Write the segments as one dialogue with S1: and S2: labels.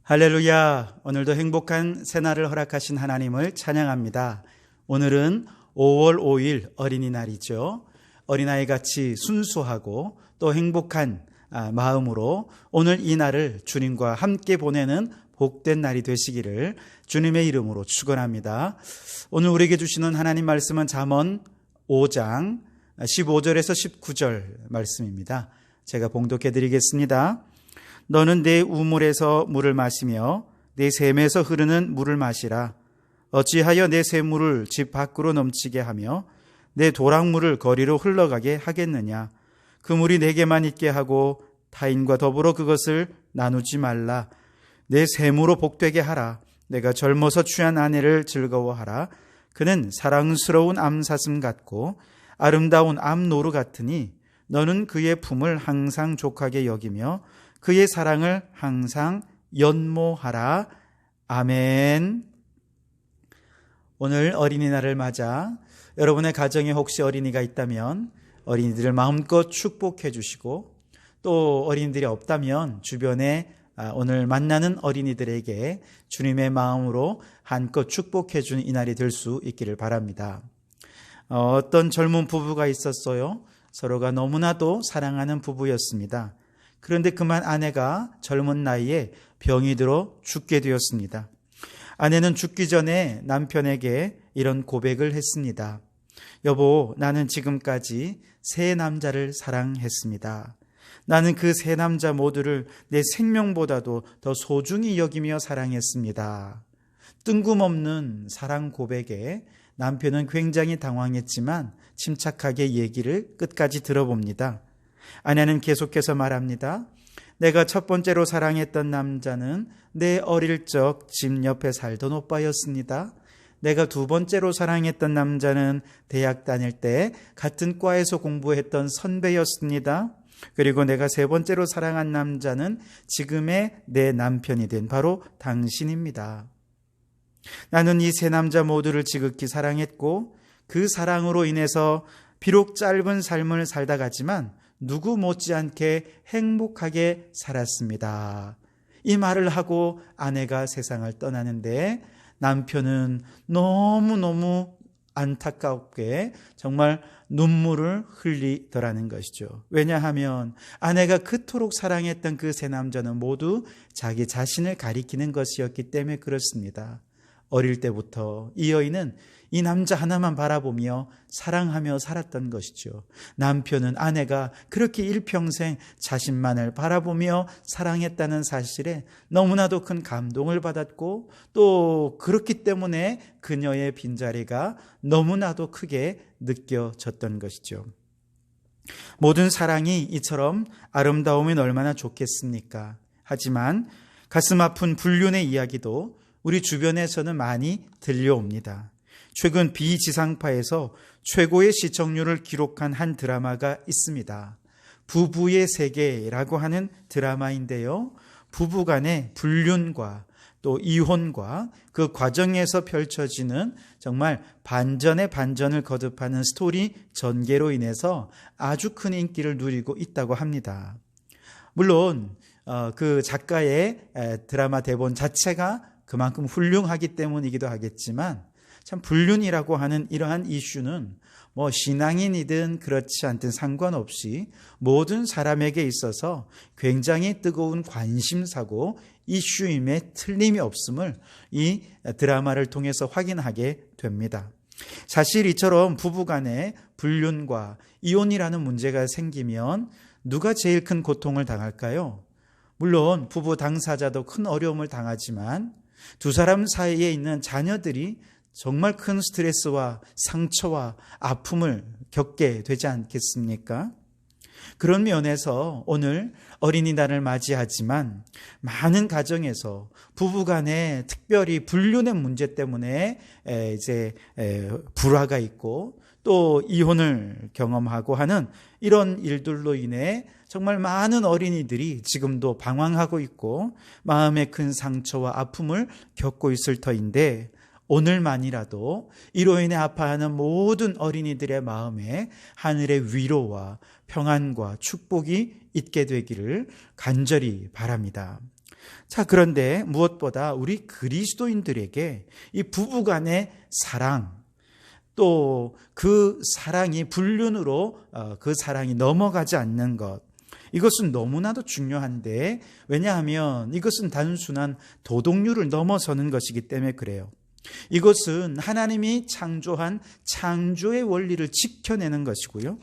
S1: 할렐루야. 오늘도 행복한 새날을 허락하신 하나님을 찬양합니다. 오늘은 5월 5일 어린이날이죠. 어린아이 같이 순수하고 또 행복한 마음으로 오늘 이 날을 주님과 함께 보내는 복된 날이 되시기를 주님의 이름으로 축원합니다. 오늘 우리에게 주시는 하나님 말씀은 잠언 5장 15절에서 19절 말씀입니다. 제가 봉독해 드리겠습니다. 너는 내 우물에서 물을 마시며 내 샘에서 흐르는 물을 마시라. 어찌하여 내 샘물을 집 밖으로 넘치게 하며 내 도랑물을 거리로 흘러가게 하겠느냐. 그 물이 내게만 있게 하고 타인과 더불어 그것을 나누지 말라. 내 샘으로 복되게 하라. 내가 젊어서 취한 아내를 즐거워하라. 그는 사랑스러운 암사슴 같고 아름다운 암노루 같으니 너는 그의 품을 항상 족하게 여기며 그의 사랑을 항상 연모하라. 아멘. 오늘 어린이날을 맞아 여러분의 가정에 혹시 어린이가 있다면 어린이들을 마음껏 축복해 주시고, 또 어린이들이 없다면 주변에 오늘 만나는 어린이들에게 주님의 마음으로 한껏 축복해 주는 이날이 될 수 있기를 바랍니다. 어떤 젊은 부부가 있었어요. 서로가 너무나도 사랑하는 부부였습니다. 그런데 그만 아내가 젊은 나이에 병이 들어 죽게 되었습니다. 아내는 죽기 전에 남편에게 이런 고백을 했습니다. 여보, 나는 지금까지 세 남자를 사랑했습니다. 나는 그 세 남자 모두를 내 생명보다도 더 소중히 여기며 사랑했습니다. 뜬금없는 사랑 고백에 남편은 굉장히 당황했지만 침착하게 얘기를 끝까지 들어봅니다. 아내는 계속해서 말합니다. 내가 첫 번째로 사랑했던 남자는 내 어릴 적 집 옆에 살던 오빠였습니다. 내가 두 번째로 사랑했던 남자는 대학 다닐 때 같은 과에서 공부했던 선배였습니다. 그리고 내가 세 번째로 사랑한 남자는 지금의 내 남편이 된 바로 당신입니다. 나는 이 세 남자 모두를 지극히 사랑했고 그 사랑으로 인해서 비록 짧은 삶을 살다 갔지만 누구 못지않게 행복하게 살았습니다. 이 말을 하고 아내가 세상을 떠나는데 남편은 너무너무 안타깝게 정말 눈물을 흘리더라는 것이죠. 왜냐하면 아내가 그토록 사랑했던 그 세 남자는 모두 자기 자신을 가리키는 것이었기 때문에 그렇습니다. 어릴 때부터 이 여인은 이 남자 하나만 바라보며 사랑하며 살았던 것이죠. 남편은 아내가 그렇게 일평생 자신만을 바라보며 사랑했다는 사실에 너무나도 큰 감동을 받았고, 또 그렇기 때문에 그녀의 빈자리가 너무나도 크게 느껴졌던 것이죠. 모든 사랑이 이처럼 아름다우면 얼마나 좋겠습니까? 하지만 가슴 아픈 불륜의 이야기도 우리 주변에서는 많이 들려옵니다. 최근 비지상파에서 최고의 시청률을 기록한 한 드라마가 있습니다. 부부의 세계라고 하는 드라마인데요. 부부간의 불륜과 또 이혼과 그 과정에서 펼쳐지는 정말 반전의 반전을 거듭하는 스토리 전개로 인해서 아주 큰 인기를 누리고 있다고 합니다. 물론 그 작가의 드라마 대본 자체가 그만큼 훌륭하기 때문이기도 하겠지만, 참 불륜이라고 하는 이러한 이슈는 신앙인이든 그렇지 않든 상관없이 모든 사람에게 있어서 굉장히 뜨거운 관심사고 이슈임에 틀림이 없음을 이 드라마를 통해서 확인하게 됩니다. 사실 이처럼 부부간의 불륜과 이혼이라는 문제가 생기면 누가 제일 큰 고통을 당할까요? 물론 부부 당사자도 큰 어려움을 당하지만 두 사람 사이에 있는 자녀들이 정말 큰 스트레스와 상처와 아픔을 겪게 되지 않겠습니까? 그런 면에서 오늘 어린이날을 맞이하지만 많은 가정에서 부부간에 특별히 불륜의 문제 때문에 불화가 있고 또 이혼을 경험하고 하는 이런 일들로 인해 정말 많은 어린이들이 지금도 방황하고 있고 마음에 큰 상처와 아픔을 겪고 있을 터인데, 오늘만이라도 이로 인해 아파하는 모든 어린이들의 마음에 하늘의 위로와 평안과 축복이 있게 되기를 간절히 바랍니다. 자, 그런데 무엇보다 우리 그리스도인들에게 이 부부간의 사랑, 또 그 사랑이 불륜으로 그 사랑이 넘어가지 않는 것, 이것은 너무나도 중요한데, 왜냐하면 이것은 단순한 도덕률을 넘어서는 것이기 때문에 그래요. 이것은 하나님이 창조한 창조의 원리를 지켜내는 것이고요,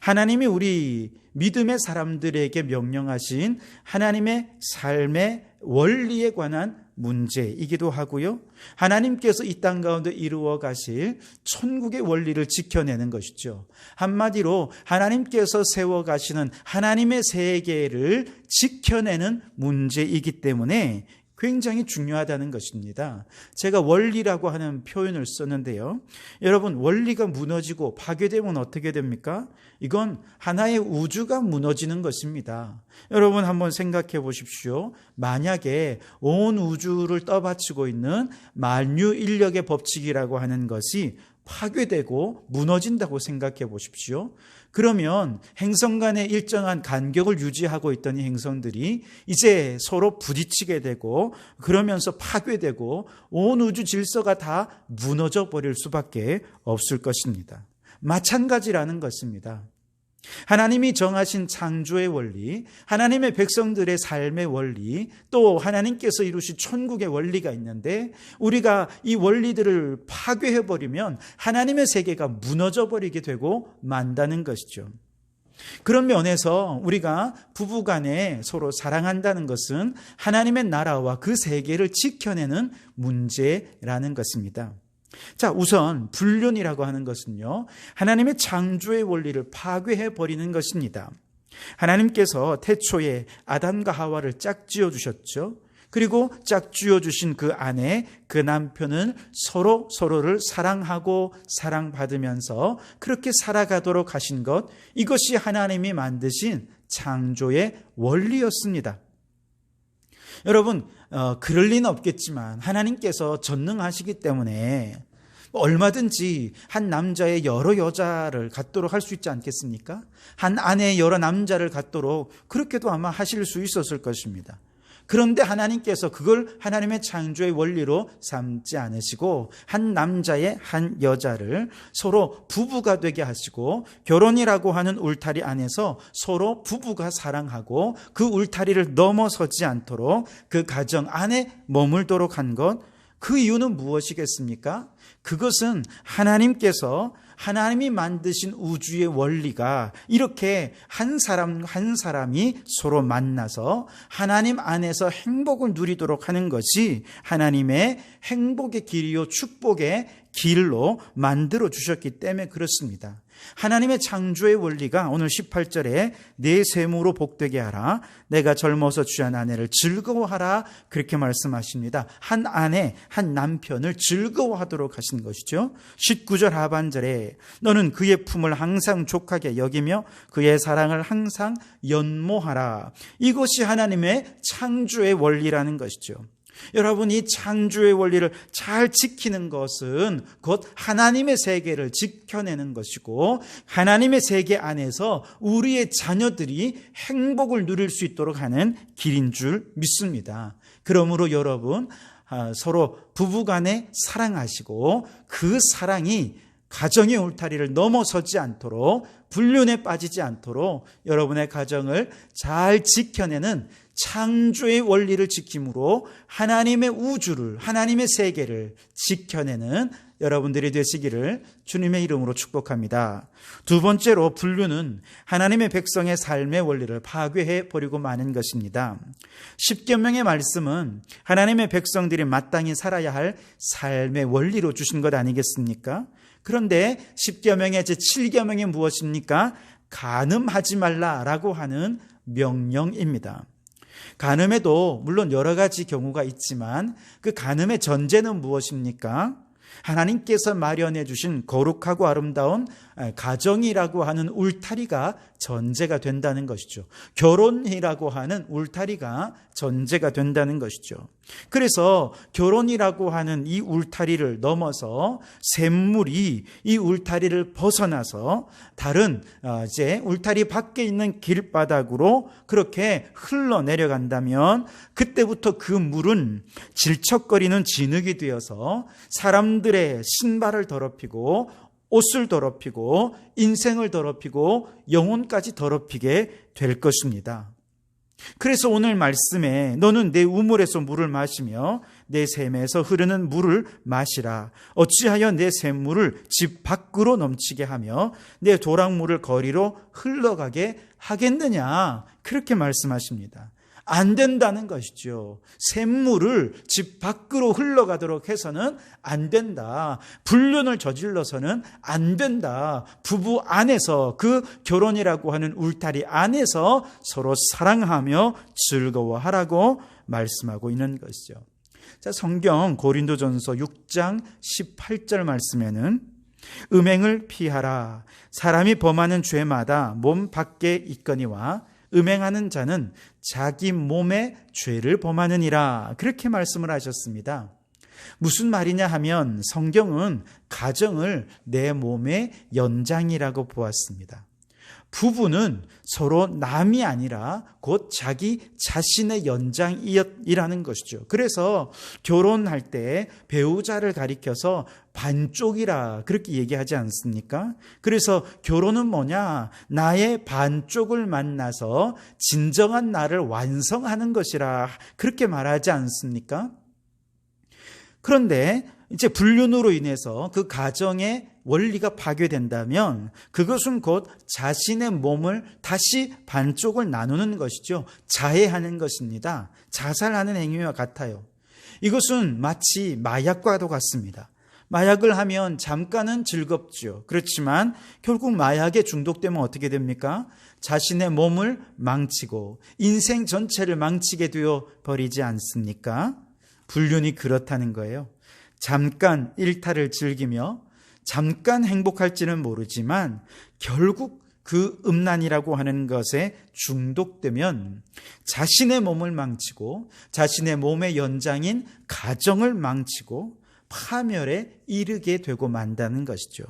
S1: 하나님이 우리 믿음의 사람들에게 명령하신 하나님의 삶의 원리에 관한 문제이기도 하고요, 하나님께서 이 땅 가운데 이루어 가실 천국의 원리를 지켜내는 것이죠. 한마디로 하나님께서 세워 가시는 하나님의 세계를 지켜내는 문제이기 때문에 굉장히 중요하다는 것입니다. 제가 원리라고 하는 표현을 썼는데요, 여러분, 원리가 무너지고 파괴되면 어떻게 됩니까? 이건 하나의 우주가 무너지는 것입니다. 여러분 한번 생각해 보십시오. 만약에 온 우주를 떠받치고 있는 만유인력의 법칙이라고 하는 것이 파괴되고 무너진다고 생각해 보십시오. 그러면 행성 간의 일정한 간격을 유지하고 있던 이 행성들이 이제 서로 부딪히게 되고, 그러면서 파괴되고 온 우주 질서가 다 무너져 버릴 수밖에 없을 것입니다. 마찬가지라는 것입니다. 하나님이 정하신 창조의 원리, 하나님의 백성들의 삶의 원리, 또 하나님께서 이루신 천국의 원리가 있는데, 우리가 이 원리들을 파괴해버리면 하나님의 세계가 무너져버리게 되고 만다는 것이죠. 그런 면에서 우리가 부부간에 서로 사랑한다는 것은 하나님의 나라와 그 세계를 지켜내는 문제라는 것입니다. 자, 우선 불륜이라고 하는 것은요, 하나님의 창조의 원리를 파괴해 버리는 것입니다. 하나님께서 태초에 아담과 하와를 짝지어 주셨죠. 그리고 짝지어 주신 그 아내, 그 남편은 서로를 사랑하고 사랑받으면서 그렇게 살아가도록 하신 것, 이것이 하나님이 만드신 창조의 원리였습니다. 여러분, 그럴 리는 없겠지만 하나님께서 전능하시기 때문에 얼마든지 한 남자의 여러 여자를 갖도록 할 수 있지 않겠습니까? 한 아내의 여러 남자를 갖도록 그렇게도 아마 하실 수 있었을 것입니다. 그런데 하나님께서 그걸 하나님의 창조의 원리로 삼지 않으시고 한 남자의 한 여자를 서로 부부가 되게 하시고, 결혼이라고 하는 울타리 안에서 서로 부부가 사랑하고 그 울타리를 넘어서지 않도록 그 가정 안에 머물도록 한 것, 그 이유는 무엇이겠습니까? 그것은 하나님께서 하나님이 만드신 우주의 원리가 이렇게 한 사람이 서로 만나서 하나님 안에서 행복을 누리도록 하는 것이 하나님의 행복의 길이요 축복의 길로 만들어 주셨기 때문에 그렇습니다. 하나님의 창조의 원리가 오늘 18절에 내 세무로 복되게 하라, 내가 젊어서 취한 아내를 즐거워하라, 그렇게 말씀하십니다. 한 아내, 한 남편을 즐거워하도록 하신 것이죠. 19절 하반절에 너는 그의 품을 항상 족하게 여기며 그의 사랑을 항상 연모하라, 이것이 하나님의 창조의 원리라는 것이죠. 여러분, 이 창조의 원리를 잘 지키는 것은 곧 하나님의 세계를 지켜내는 것이고, 하나님의 세계 안에서 우리의 자녀들이 행복을 누릴 수 있도록 하는 길인 줄 믿습니다. 그러므로 여러분, 서로 부부간에 사랑하시고 그 사랑이 가정의 울타리를 넘어서지 않도록, 불륜에 빠지지 않도록 여러분의 가정을 잘 지켜내는 창조의 원리를 지킴으로 하나님의 우주를, 하나님의 세계를 지켜내는 여러분들이 되시기를 주님의 이름으로 축복합니다. 두 번째로, 불륜은 하나님의 백성의 삶의 원리를 파괴해 버리고 마는 것입니다. 십계명의 말씀은 하나님의 백성들이 마땅히 살아야 할 삶의 원리로 주신 것 아니겠습니까? 그런데 십계명의 제7계명이 무엇입니까? 간음하지 말라라고 하는 명령입니다. 간음에도 물론 여러 가지 경우가 있지만 그 간음의 전제는 무엇입니까? 하나님께서 마련해 주신 거룩하고 아름다운 가정이라고 하는 울타리가 전제가 된다는 것이죠. 결혼이라고 하는 울타리가 전제가 된다는 것이죠. 그래서 결혼이라고 하는 이 울타리를 넘어서 샘물이 이 울타리를 벗어나서 다른 이제 울타리 밖에 있는 길바닥으로 그렇게 흘러내려간다면 그때부터 그 물은 질척거리는 진흙이 되어서 사람들의 신발을 더럽히고 옷을 더럽히고 인생을 더럽히고 영혼까지 더럽히게 될 것입니다. 그래서 오늘 말씀에 너는 내 우물에서 물을 마시며 내 샘에서 흐르는 물을 마시라. 어찌하여 내 샘물을 집 밖으로 넘치게 하며 내 도랑물을 거리로 흘러가게 하겠느냐. 그렇게 말씀하십니다. 안 된다는 것이죠. 샘물을 집 밖으로 흘러가도록 해서는 안 된다. 불륜을 저질러서는 안 된다. 부부 안에서 그 결혼이라고 하는 울타리 안에서 서로 사랑하며 즐거워하라고 말씀하고 있는 것이죠. 자, 성경 고린도전서 6장 18절 말씀에는 음행을 피하라. 사람이 범하는 죄마다 몸 밖에 있거니와 음행하는 자는 자기 몸의 죄를 범하느니라. 그렇게 말씀을 하셨습니다. 무슨 말이냐 하면 성경은 가정을 내 몸의 연장이라고 보았습니다. 부부는 서로 남이 아니라 곧 자기 자신의 연장이라는 것이죠. 그래서 결혼할 때 배우자를 가리켜서 반쪽이라 그렇게 얘기하지 않습니까? 그래서 결혼은 뭐냐? 나의 반쪽을 만나서 진정한 나를 완성하는 것이라 그렇게 말하지 않습니까? 그런데 이제 불륜으로 인해서 그 가정의 원리가 파괴된다면 그것은 곧 자신의 몸을 다시 반쪽을 나누는 것이죠. 자해하는 것입니다. 자살하는 행위와 같아요. 이것은 마치 마약과도 같습니다. 마약을 하면 잠깐은 즐겁죠. 그렇지만 결국 마약에 중독되면 어떻게 됩니까? 자신의 몸을 망치고 인생 전체를 망치게 되어 버리지 않습니까? 불륜이 그렇다는 거예요. 잠깐 일탈을 즐기며 잠깐 행복할지는 모르지만 결국 그 음란이라고 하는 것에 중독되면 자신의 몸을 망치고 자신의 몸의 연장인 가정을 망치고 파멸에 이르게 되고 만다는 것이죠.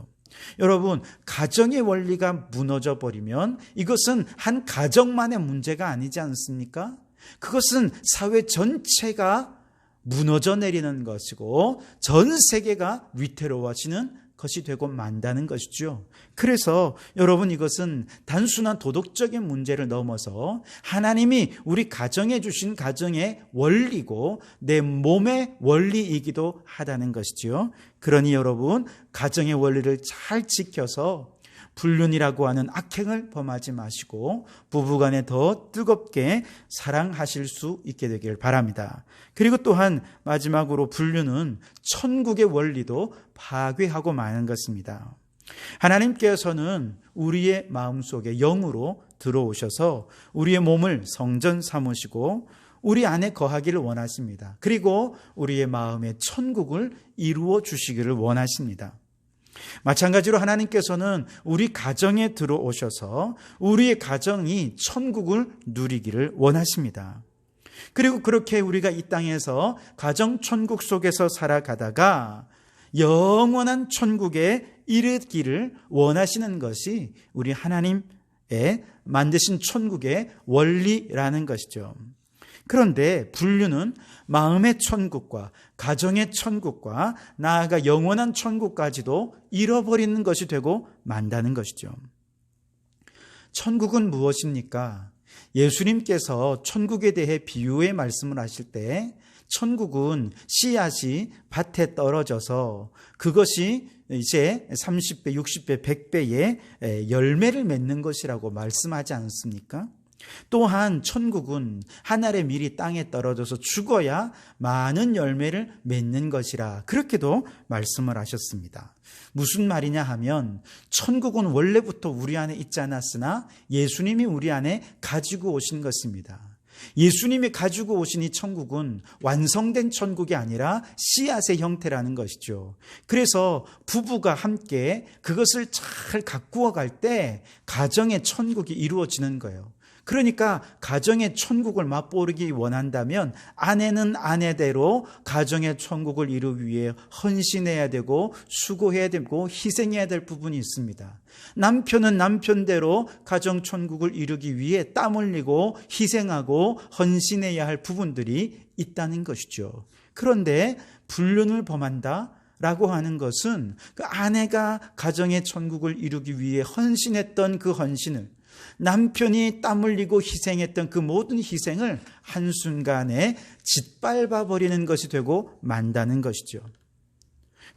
S1: 여러분, 가정의 원리가 무너져 버리면 이것은 한 가정만의 문제가 아니지 않습니까? 그것은 사회 전체가 무너져 내리는 것이고 전 세계가 위태로워지는 것이 되고 만다는 것이죠. 그래서 여러분, 이것은 단순한 도덕적인 문제를 넘어서 하나님이 우리 가정에 주신 가정의 원리고 내 몸의 원리이기도 하다는 것이죠. 그러니 여러분, 가정의 원리를 잘 지켜서 불륜이라고 하는 악행을 범하지 마시고 부부간에 더 뜨겁게 사랑하실 수 있게 되길 바랍니다. 그리고 또한 마지막으로 불륜은 천국의 원리도 파괴하고 마는 것입니다. 하나님께서는 우리의 마음속에 영으로 들어오셔서 우리의 몸을 성전 삼으시고 우리 안에 거하기를 원하십니다. 그리고 우리의 마음에 천국을 이루어 주시기를 원하십니다. 마찬가지로 하나님께서는 우리 가정에 들어오셔서 우리의 가정이 천국을 누리기를 원하십니다. 그리고 그렇게 우리가 이 땅에서 가정 천국 속에서 살아가다가 영원한 천국에 이르기를 원하시는 것이 우리 하나님의 만드신 천국의 원리라는 것이죠. 그런데 불륜은 마음의 천국과 가정의 천국과 나아가 영원한 천국까지도 잃어버리는 것이 되고 만다는 것이죠. 천국은 무엇입니까? 예수님께서 천국에 대해 비유의 말씀을 하실 때 천국은 씨앗이 밭에 떨어져서 그것이 이제 30배, 60배, 100배의 열매를 맺는 것이라고 말씀하지 않습니까? 또한 천국은 한 알의 밀이 땅에 떨어져서 죽어야 많은 열매를 맺는 것이라 그렇게도 말씀을 하셨습니다. 무슨 말이냐 하면 천국은 원래부터 우리 안에 있지 않았으나 예수님이 우리 안에 가지고 오신 것입니다. 예수님이 가지고 오신 이 천국은 완성된 천국이 아니라 씨앗의 형태라는 것이죠. 그래서 부부가 함께 그것을 잘 가꾸어 갈 때 가정의 천국이 이루어지는 거예요. 그러니까 가정의 천국을 맛보기 원한다면 아내는 아내대로 가정의 천국을 이루기 위해 헌신해야 되고 수고해야 되고 희생해야 될 부분이 있습니다. 남편은 남편대로 가정 천국을 이루기 위해 땀 흘리고 희생하고 헌신해야 할 부분들이 있다는 것이죠. 그런데 불륜을 범한다 라고 하는 것은 그 아내가 가정의 천국을 이루기 위해 헌신했던 그 헌신을, 남편이 땀 흘리고 희생했던 그 모든 희생을 한순간에 짓밟아 버리는 것이 되고 만다는 것이죠.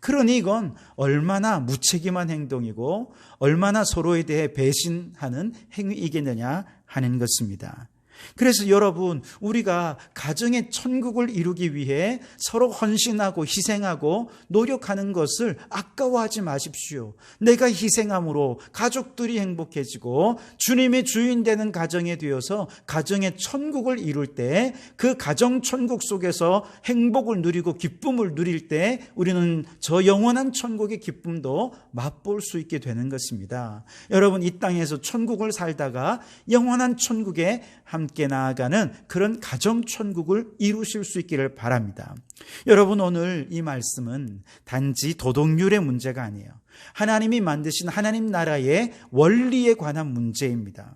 S1: 그러니 이건 얼마나 무책임한 행동이고 얼마나 서로에 대해 배신하는 행위이겠느냐 하는 것입니다. 그래서 여러분, 우리가 가정의 천국을 이루기 위해 서로 헌신하고 희생하고 노력하는 것을 아까워하지 마십시오. 내가 희생함으로 가족들이 행복해지고 주님의 주인 되는 가정이 되어서 가정의 천국을 이룰 때, 그 가정 천국 속에서 행복을 누리고 기쁨을 누릴 때 우리는 저 영원한 천국의 기쁨도 맛볼 수 있게 되는 것입니다. 여러분, 이 땅에서 천국을 살다가 영원한 천국에 함께 나아가는 그런 가정천국을 이루실 수 있기를 바랍니다. 여러분, 오늘 이 말씀은 단지 도덕률의 문제가 아니에요. 하나님이 만드신 하나님 나라의 원리에 관한 문제입니다.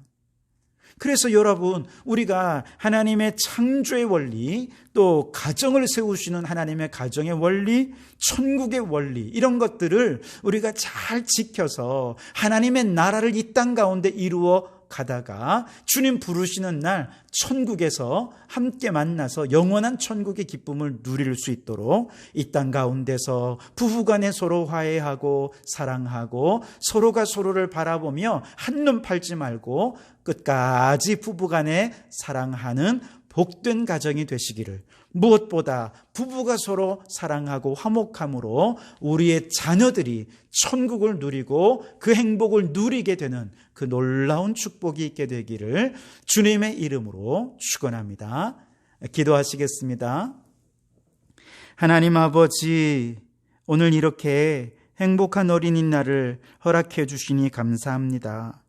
S1: 그래서 여러분, 우리가 하나님의 창조의 원리, 또 가정을 세우시는 하나님의 가정의 원리, 천국의 원리, 이런 것들을 우리가 잘 지켜서 하나님의 나라를 이 땅 가운데 이루어 가다가 주님 부르시는 날 천국에서 함께 만나서 영원한 천국의 기쁨을 누릴 수 있도록 이 땅 가운데서 부부간에 서로 화해하고 사랑하고 서로가 서로를 바라보며 한눈 팔지 말고 끝까지 부부간에 사랑하는 복된 가정이 되시기를, 무엇보다 부부가 서로 사랑하고 화목함으로 우리의 자녀들이 천국을 누리고 그 행복을 누리게 되는 그 놀라운 축복이 있게 되기를 주님의 이름으로 축원합니다. 기도하시겠습니다. 하나님 아버지, 오늘 이렇게 행복한 어린이날을 허락해 주시니 감사합니다.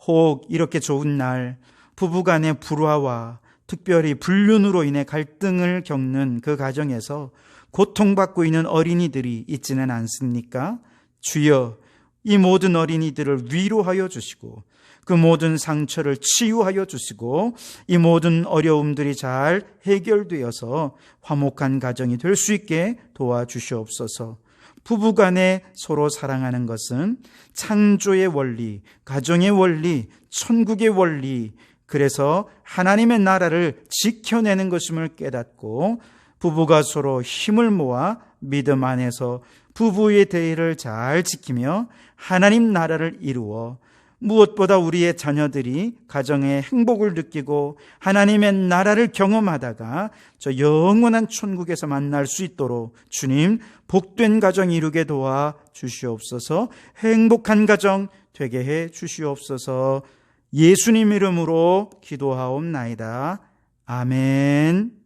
S1: 혹 이렇게 좋은 날 부부간의 불화와 특별히 불륜으로 인해 갈등을 겪는 그 가정에서 고통받고 있는 어린이들이 있지는 않습니까? 주여, 이 모든 어린이들을 위로하여 주시고 그 모든 상처를 치유하여 주시고 이 모든 어려움들이 잘 해결되어서 화목한 가정이 될 수 있게 도와주시옵소서. 부부간에 서로 사랑하는 것은 창조의 원리, 가정의 원리, 천국의 원리, 그래서 하나님의 나라를 지켜내는 것임을 깨닫고 부부가 서로 힘을 모아 믿음 안에서 부부의 대의를 잘 지키며 하나님 나라를 이루어 무엇보다 우리의 자녀들이 가정의 행복을 느끼고 하나님의 나라를 경험하다가 저 영원한 천국에서 만날 수 있도록 주님 복된 가정 이루게 도와 주시옵소서. 행복한 가정 되게 해 주시옵소서. 예수님 이름으로 기도하옵나이다. 아멘.